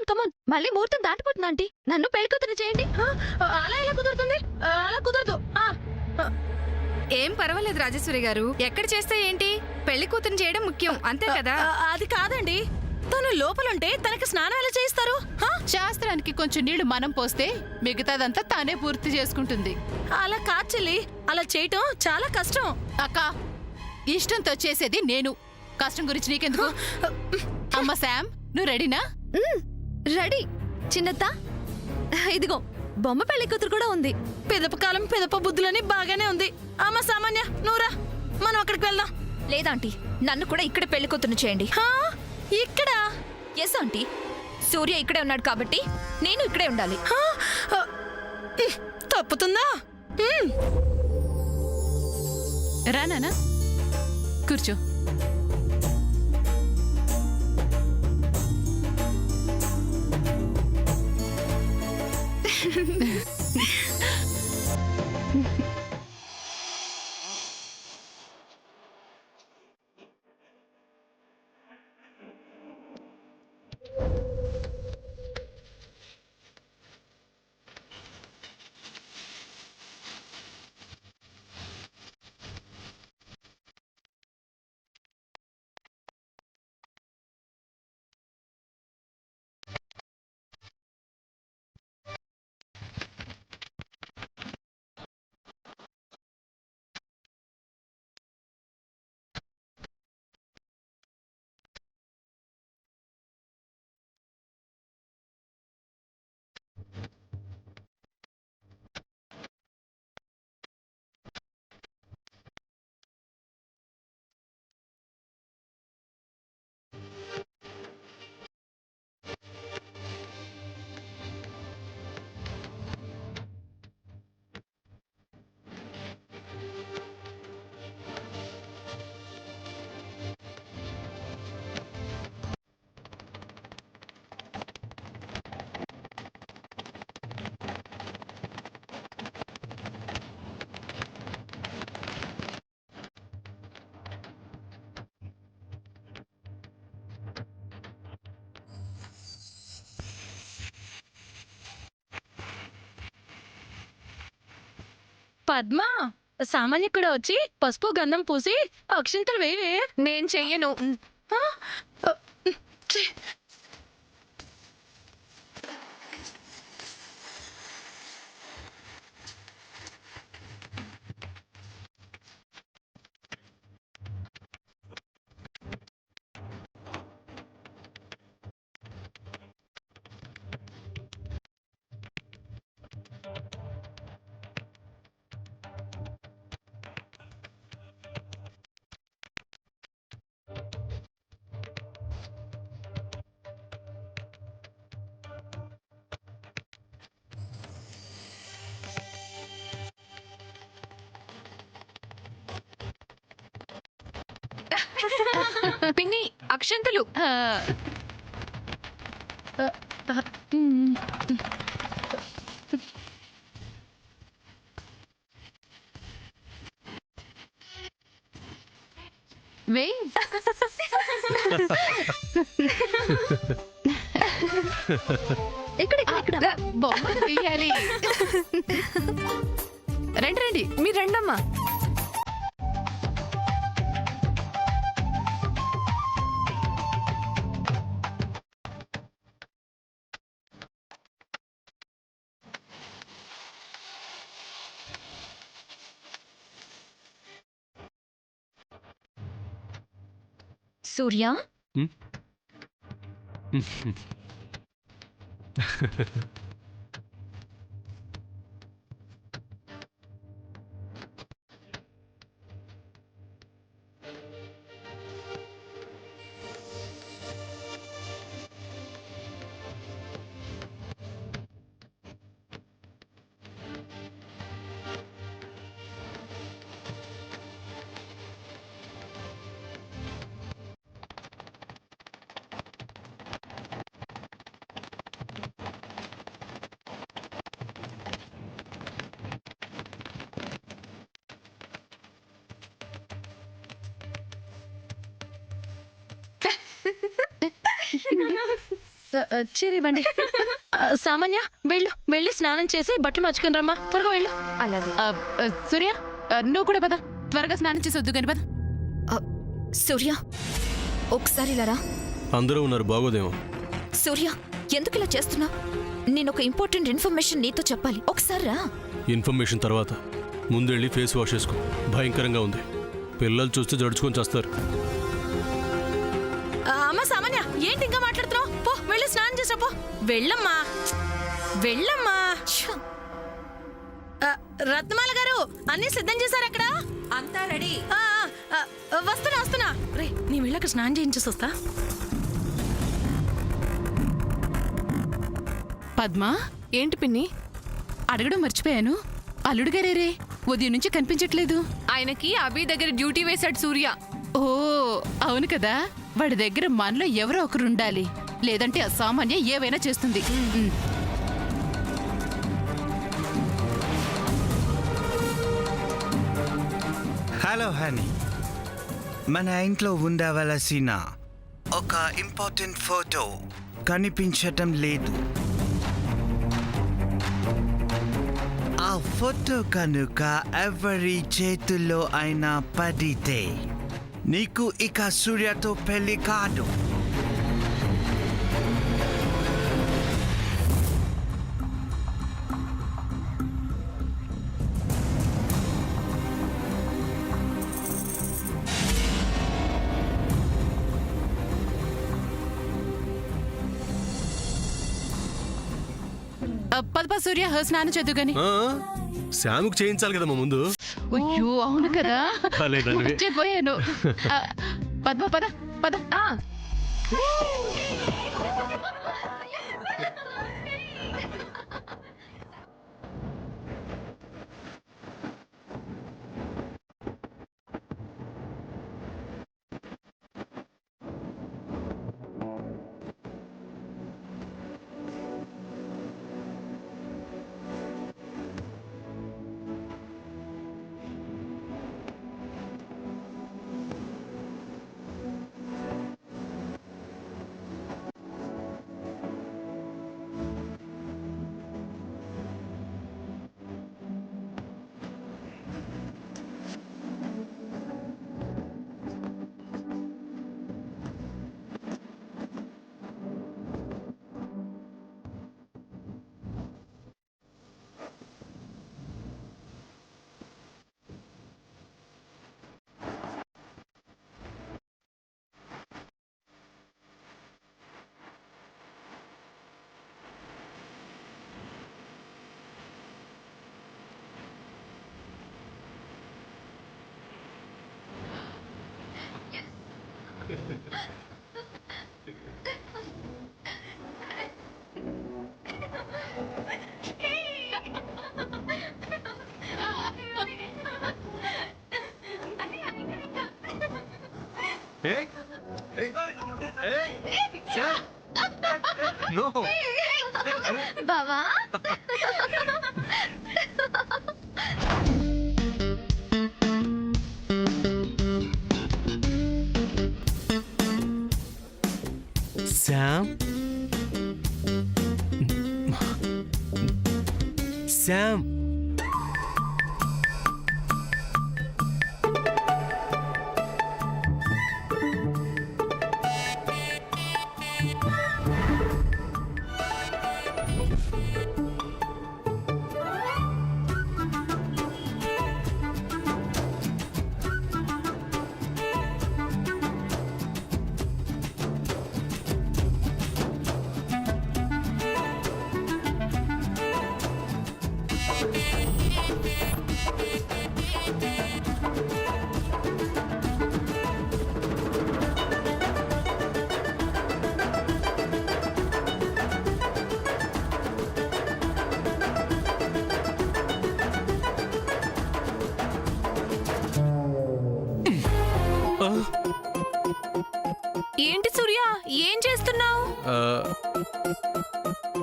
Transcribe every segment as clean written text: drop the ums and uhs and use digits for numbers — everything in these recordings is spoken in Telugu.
కమాన్ కమాన్, మళ్ళీ ముహూర్తం దాటిపోతుంది ఆంటీ. నన్ను పెళ్లి కూతురు చేయండి. అలా ఎలా కుదురుతుంది? అలా కుదరదు. ఏం పర్వాలేదు రాజేశ్వరి గారు, ఎక్కడ చేస్తే ఏంటి, పెళ్లి కూతురు చేయడం ముఖ్యం, అంతే కదా. అది కాదండి, తను లోపలుంటే తనకి స్నానం ఎలా చేయిస్తారు? శాస్త్రానికి కొంచెం నీళ్లు మనం పోస్తే మిగతాదంతా తానే పూర్తి చేసుకుంటుంది. అలా కాదు చెల్లి, అలా చేయటం చాలా కష్టం. అక్క, ఇష్టంతో చేసేది నేను, కష్టం గురించి నీకెందుకు? అమ్మ శామ్, నువ్వు రెడీనా? రెడీ చిన్నత్త. ఇదిగో బొమ్మ పెళ్లి కూతురు కూడా ఉంది. పెదప కాలం పెదప బుద్ధులని బాగానే ఉంది. అమ్మ సామాన్య, నువ్వురా, మనం అక్కడికి వెళ్దాం. లేదాంటీ, నన్ను కూడా ఇక్కడే పెళ్లి కూతురు చేయండి. ఇక్కడ? ఎస్ ఆంటీ, సూర్య ఇక్కడే ఉన్నాడు కాబట్టి నేను ఇక్కడే ఉండాలి. తప్పుతుందా? రానా, కూర్చో. పద్మ, సామాన్య కూడా వచ్చి పసుపు గంధం పూసి అక్షింతలు వేయవే. నేను చెయ్యను. పిన్ని, అక్షంతలు. వేయ్. ఇక్కడ ఇక్కడ బొమ్మ తీయాలి. రండి రండి, మీరు రండమ్మా. సూర్య, చీర ఇవ్వండి. సామాన్య వెళ్ళి స్నానం చేసి బట్టలు మార్చుకుని రమ్మా, త్వరగా వెళ్ళు. అలాగే. సూర్య నువ్వు కూడా పద, త్వరగా స్నానం చేసి వద్దు కానీ పద. సూర్య ఒకసారి ఇలా రా. అందరూ ఉన్నారు, బాగోదేమో. సూర్య ఎందుకు ఇలా చేస్తున్నా? నేను ఒక ఇంపార్టెంట్ ఇన్ఫర్మేషన్ నీతో చెప్పాలి, ఒకసారి రా. ఇన్ఫర్మేషన్ తర్వాత ముందెళ్ళి ఫేస్ వాష్ చేసుకో. భయంకరంగా ఉంది, పిల్లలు చూస్తే జడుచుకొని చేస్తారు. అమ్మ సామాన్య, ఏంటి ఇంకా మాట్లాడుతున్నావు? పో వెళ్ళి స్నానం చేసా, పో. వెళ్ళమ్మా వెళ్ళమ్మా. రత్నమాల గారు అన్నీ సిద్ధం చేశారు అక్కడ? అంతా రెడీ. వస్తున్నా. రే నీ వెళ్ళక స్నానం చేయించేసి వస్తా. పద్మా, ఏంటి పిన్ని? అడగడం మర్చిపోయాను. అల్లుడు గారే ఉదయం నుంచి కనిపించట్లేదు. ఆయనకి అభి దగ్గర డ్యూటీ వేశాడు సూర్య. ఓ అవును కదా, వాడి దగ్గర మనలో ఎవరో ఒకరు ఉండాలి, లేదంటే అసామాన్య ఏవైనా చేస్తుంది. హలో హనీ, మన ఇంట్లో ఉండవలసిన ఒక ఇంపార్టెంట్ ఫోటో కనిపించటం లేదు. ఆ ఫోటో కనుక ఎవరి చేతుల్లో అయినా పడితే నీకు ఇక సూర్యతో పెళ్లి కాదు. పద సూర్య, స్నానం చేద్దు గాని. శాముకు చేయించాలి కదమ్మా ముందు. అయ్యో అవును కదా, భలేదానివే. మర్చిపోయాను. పద్మ పద పద. బావా శామ్, శామ్, ఏంటి సూర్య, ఏం చేస్తున్నావు?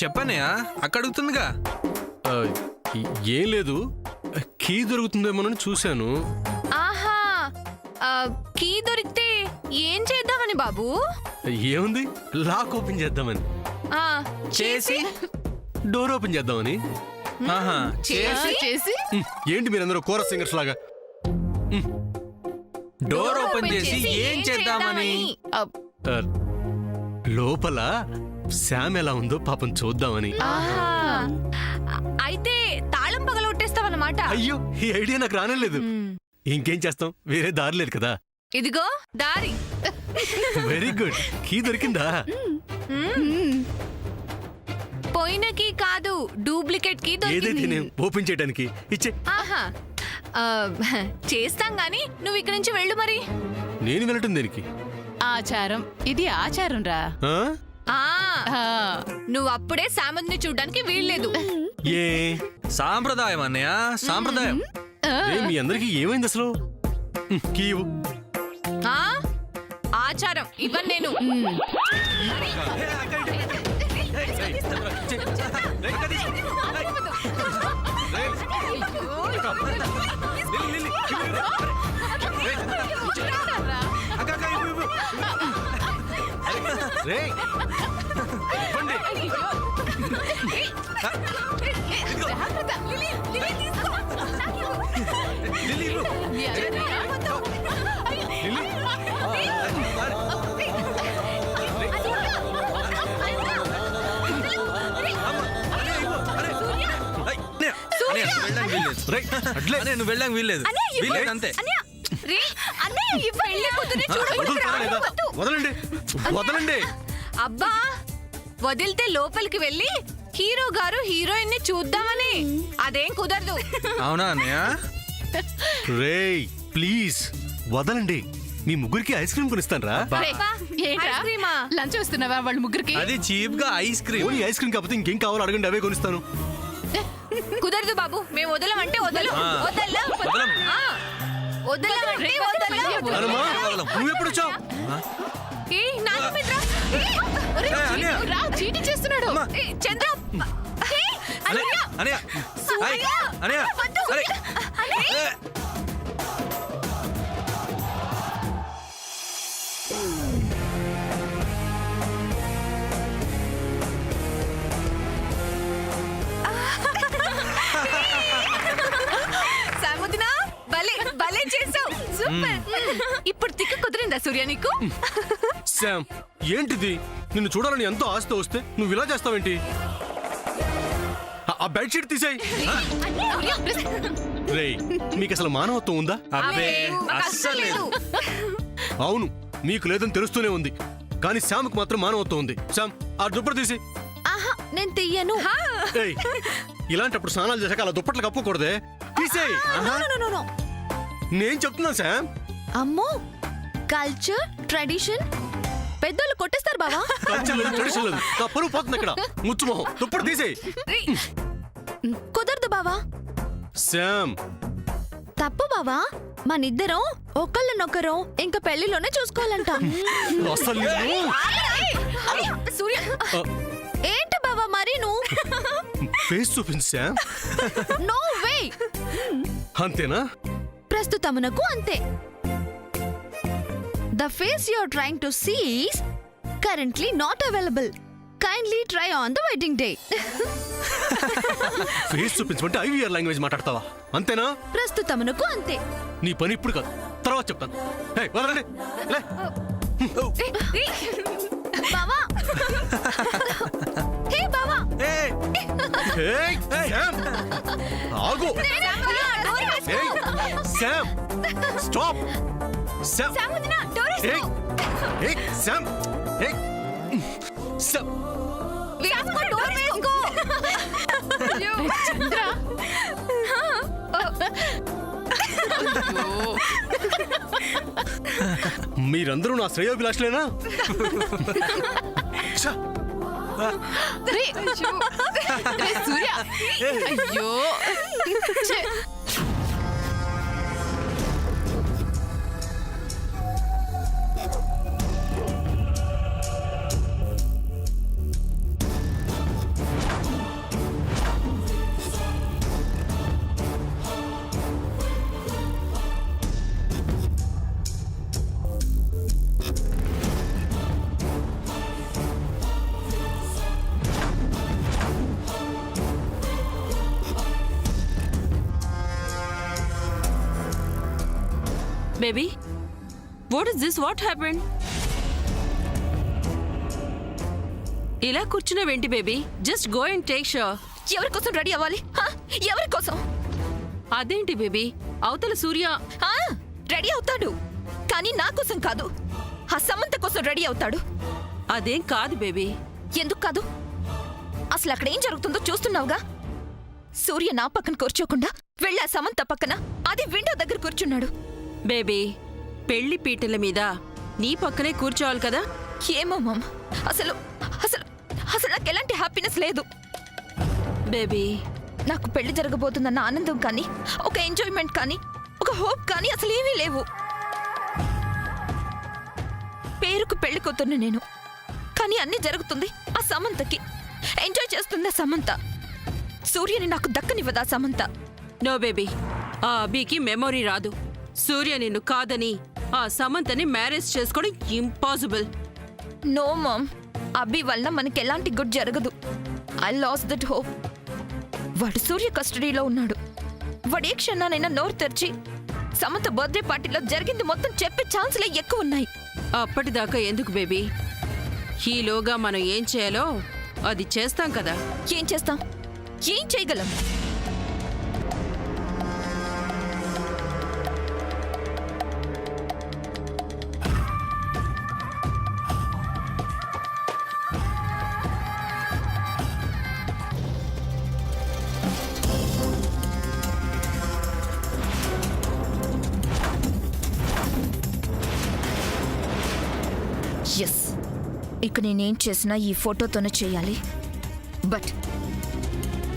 చెప్పనయా, అక్కడ అడుగుతుందిగా. ఏం లేదు, కీ దొరుకుతుందేమోనని చూశాను. ఆహా, కీ దొరికితే ఏం చేద్దామని బాబు? ఏముంది, లాక్ ఓపెన్ చేద్దామని. ఆ, చేసి డోర్ ఓపెన్ చేద్దామని. ఆహా చేసి చేసి ఏంటి మీరందరూ కోరస్ సింగర్స్ లాగా? డోర్ ఓపెన్ చేసి ఏం చేద్దామని. ఆ, లోపల శామ్ ఎలా ఉందో పాపం చూద్దామని. ఆహా. అయితే తాళం పగలగొట్టేస్తావన్నమాట. అయ్యో, ఈ ఐడియా నాకు రానేలేదు. ఇంకేం చేస్తాం, వేరే దారి లేదు కదా. ఇదిగో దారి. వెరీ గుడ్, కీ దొరికిందా? పోయిన కీ కాదు, డూప్లికేట్ కీ ఏదైతే దొరికింది. నేను ఓపెన్ చేయడానికి ఇచ్చే. ఆహా. ఆ, చేస్తాం గాని నువ్వు ఇక్కడి నుంచి వెళ్ళు మరి. నేను వెళ్ళటం దేనికి? ఆచారం, ఇది ఆచారం రా. ఆ? ఆ, నువ్వు అప్పుడే సామంత్ని చూడ్డానికి వీల్లేదు. ఏ సాంప్రదాయం అన్నయ్య, సాంప్రదాయం. ఏ, మీ అందరికి ఏమైంది అసలు? కీ ఇవ్వు. ఆ, ఆచారం ఇవ్వను నేను. రేయ్, ఇవ్వండి. లిల్లీ, ఇవ్వు. లిల్లీ. అన్నయ్య, నువ్వు వెళ్ళడానికి వీల్లేదు. రేయ్, అట్లే. అన్నయ్య, నువ్వు వెళ్ళడానికి వీల్లేదు. వీల్లేదు అంతే. రే, అన్నయ్య ఈ పెళ్లి కూతుర్ని వదులుతారా లేదా? వదలండి, వదలండి. అబ్బా, వదిలితే లోపలికి వెళ్ళి హీరో గారు హీరోయిన్ ని చూద్దామని. అదేం కుదరదు. అవునా అన్నయ్య? రేయ్ ప్లీజ్ వదలండి. మీ ముగ్గురికి ఐస్ క్రీమ్ కొనిస్తాను రా. అబ్బా, ఏంట్రా ఐస్ క్రీమా? లంచ్ వస్తున్నావా వాళ్ళ ముగ్గురికి? అది చీప్ గా ice cream. Only ice cream కాకపోతే ఇంకేం కావాలో అడగండి, అవే కొనిస్తాను. కుదరదు బాబు, మేము వదలమంటే వదలం. ఆ, వదలం. వదలం. ఆ, వదలమంటే వదలం. అనమా, నువ్వెప్పుడు వచ్చావు? ఏ, నాన్న మిత్ర. ఒరేయ్, ఏ, అన్నయ్య. రా, చీటీ చేస్తున్నాడు. అమ్మా. ఏ, చంద్ర. ఏ, అన్నయ్య, అన్నయ్య. సూర్య. హాయ్, అన్నయ్య. వద్దు. అరే. అన్నయ్య. ఏ. సాముదినా, భలే భలే చేసావు. సూపర్. ఇప్పుడు తిక్కు కుదిరిందా సూర్య నీకు? శామ్, ఏంటిది? నిన్ను చూడాలని ఎంతో ఆశతో వస్తే నువ్వు ఇలా చేస్తావేంటి? ఆ బెడ్షీట్ తీసేయ్. రేయ్, మీకు అసలు మానవత్వం ఉందా? అబ్బే, మాకు అస్సలు లేదు. అవును, మీకు లేదని తెలుస్తూనే ఉంది. కానీ శామ్కు మాత్రం మానవత్వం ఉంది. శామ్, ఆ దుప్పటి తీసి. ఆహా, నేను తీయను. ఏయ్, ఇలాంటప్పుడు స్నానాలు చేశాక అలా దుప్పట్లు కప్పుకూడదే. తీసేయ్. No, no. నేను చెప్తున్నాను శామ్. అమ్మో, కల్చర్ ట్రెడిషన్ పెద్దోళ్ళు కొట్టేస్తారు బావా. కల్చర్ లేదు, ట్రెడిషన్ లేదు. నా పరువు పోతుంది ఇక్కడ. ముచ్చుమోహం, దుప్పటి తీసేయ్. కుదరదు బావా. శామ్, తప్పు బావా. మనిద్దరం ఒకళ్ళనొకరం ఇంకా పెళ్లిలోనే చూసుకోవాలంట. అసలు నిన్ను- సూర్య, ఆ, ఏంటి బావా మరి నువ్వు? ఫేస్ చూపించు శామ్. No way. అంతేనా? ప్రస్తుతమునకు అంతే. The face you're trying to see is currently not available. Kindly try on the wedding day. Face చూపించమంటే ఐవీఆర్ లాంగ్వేజ్ మాట్లాడతావా? అంతేనా? ప్రస్తుతమునకు అంతే. నీ పని ఇప్పుడు కాదు, తర్వాత చెప్తాను. హే, వదలండి. లే. బావా. హే బావా. ఏయ్, ఏయ్, శామ్, ఆగు. ఏయ్, శామ్, స్టాప్. శామ్, ఏయ్, ఏయ్, శామ్, ఏయ్, శామ్. చంద్ర. మీరందరూ నా శ్రేయోభిలాషులేనా? ఛ, రేయ్, రేయ్, సూర్య. అయ్యో ఛే. Baby what is this? What happened? ఇలా కూర్చున్నావేంటి baby? Just go and take shower. ఎవరి కోసం రెడీ అవ్వాలి? ఎవరి కోసం? అదేంటి బేబీ, అవతల సూర్య రెడీ అవుతాడు, కానీ నా కోసం కాదు, ఆ సమంత కోసం రెడీ అవుతాడు. అదేం కాదు బేబీ. ఎందుకు కాదు? అసలు అక్కడ ఏం జరుగుతుందో చూస్తున్నావుగా. సూర్య నా పక్కన కూర్చోకుండా వెళ్ళి ఆ సమంత పక్కన, అది విండో దగ్గర కూర్చున్నాడు. బేబీ, పెళ్లి పీటల మీద నీ పక్కనే కూర్చోవాలి కదా. ఏమో మామ్, అసలు అసలు అసలు నాకు ఎలాంటి హ్యాపీనెస్ లేదు. బేబీ, నాకు పెళ్లి జరగబోతుందన్న ఆనందం కానీ, ఒక ఎంజాయ్మెంట్ కానీ, ఒక హోప్ కానీ అసలు ఏమీ లేవు. పేరుకు పెళ్లి కూతుర్ని నేను, కానీ అన్నీ జరుగుతుంది ఆ సమంతకి. ఎంజాయ్ చేస్తుంది ఆ సమంత. సూర్యని నాకు దక్కనివ్వదా సమంత. నో బేబీ, ఆ అభికి మెమొరీ రాదు. సూర్య నిన్ను కాదని ఆ సమంతని మ్యారేజ్ చేసుకోవడం ఇంపాసిబుల్. నో మామ్, అభి వల్ల మనకి ఎలాంటి గుడ్ జరగదు. I lost that hope. వాడు సూర్య కస్టడీలో ఉన్నాడు. వాడు ఏ క్షణానైనా నోరు తెరిచి సమంత బర్త్డే పార్టీలో జరిగింది మొత్తం చెప్పే ఛాన్సులే ఎక్కువ ఉన్నాయి. అప్పటిదాకా ఎందుకు బేబీ? ఈలోగా మనం ఏం చేయాలో అది చేస్తాం కదా. ఏం చేస్తాం? ఏం చేయగలం? ఎస్, ఇక నేనేం చేసినా ఈ ఫోటోతోనే చేయాలి. బట్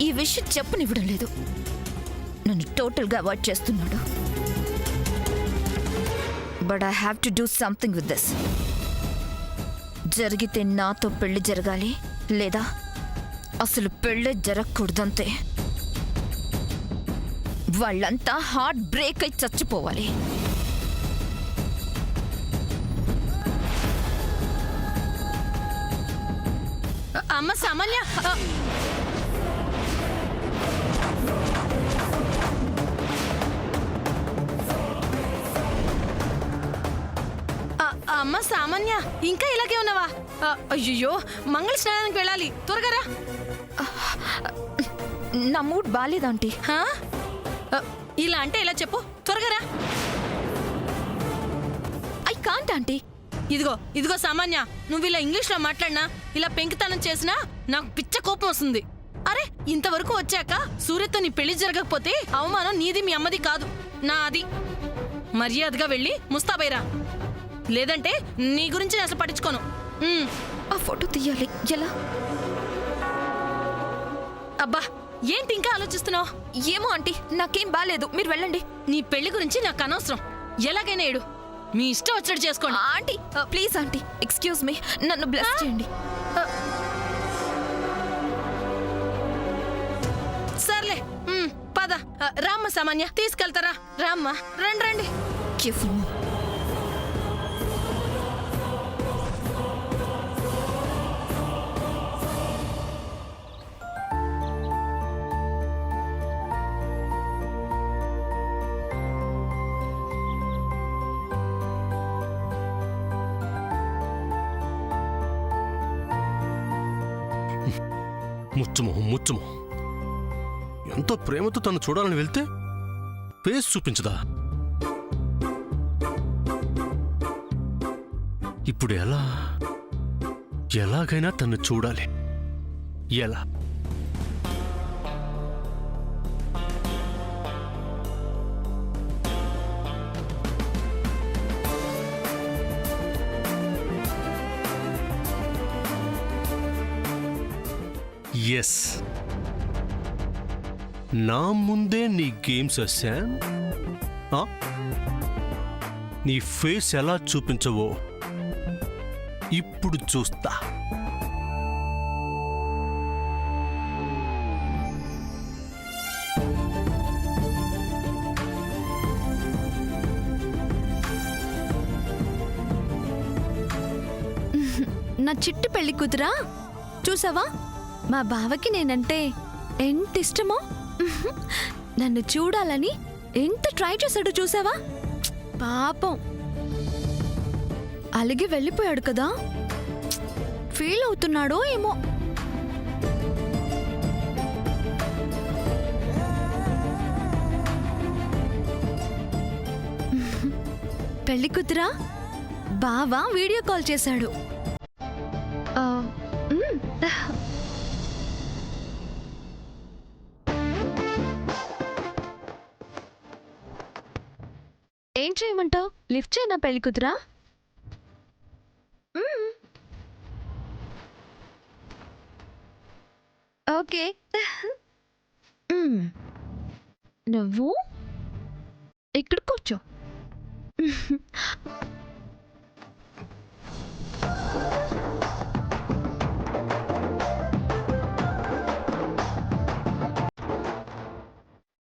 ఈ విషయం చెప్పనివ్వడం లేదు. నన్ను టోటల్గా అవాయిడ్ చేస్తున్నాడు. But I have to do something with this. జరిగితే నాతో పెళ్లి జరగాలి, లేదా అసలు పెళ్ళే జరగకూడదంతే. వాళ్ళంతా హార్ట్ బ్రేక్ అయి చచ్చిపోవాలి. అమ్మ సామాన్య, అమ్మ సామాన్య, ఇంకా ఇలాగే ఉన్నావా? అయ్యో, మంగళ స్నానానికి వెళ్ళాలి, త్వరగా రా. నా మూడ్ బాలేదంటీ. హా? ఇలా అంటే ఇలా చెప్పు, త్వరగా రా. I can't aunty. ఇదిగో ఇదిగో సామాన్య, నువ్వు ఇలా ఇంగ్లీష్లో మాట్లాడినా, ఇలా పెంకితనం చేసినా నాకు పిచ్చ కోపం వస్తుంది. అరే, ఇంతవరకు వచ్చాక సూర్యతో నీ పెళ్లి జరగకపోతే అవమానం నీది మీ అమ్మది కాదు, నాది. మర్యాదగా వెళ్ళి ముస్తాబైరా, లేదంటే నీ గురించి నేను అసలు పట్టించుకోను. ఆ ఫోటో తీయాలి. ఎలా? అబ్బా, ఏంటి ఇంకా ఆలోచిస్తున్నావు? ఏమో ఆంటీ, నాకేం బాలేదు, మీరు వెళ్ళండి. నీ పెళ్లి గురించి నాకు అనవసరం. ఎలాగైనా ఏడు, మీ ఇష్టం వచ్చినట్టు చేసుకోండి. Aunty please aunty, excuse me, నన్ను బ్లెస్ చేయండి. సర్లే, పద. రామ్మ సామాన్య, తీసుకెళ్తారా? రామ్మ, రండి రండి. Careful ma'am. ముచ్చుమొహం. ఎంతో ప్రేమతో తను చూడాలని వెళ్తే ఫేస్ చూపించదా? ఇప్పుడు ఎలాగైనా తను చూడాలి. ఎలా? ఎస్, నా ముందే నీ గేమ్స్ శామ్. నీ ఫేస్ ఎలా చూపించవో ఇప్పుడు చూస్తా. నా చిట్టు పెళ్లి కూతురా, చూసావా? మా బావకి నేనంటే ఎంత ఇష్టమో. నన్ను చూడాలని ఎంత ట్రై చేశాడో చూసావా? పాపం అలిగి వెళ్ళిపోయాడు కదా, ఫీల్ అవుతున్నాడో ఏమో. పెళ్లి కూతురా బావా వీడియో కాల్ చేశాడు. ఆ, మ్. ఏం చేయమంటావు? లిఫ్ట్ చేయనా పెళ్లి కూతురా? ఓకే. నువ్వు ఇక్కడ కూర్చో.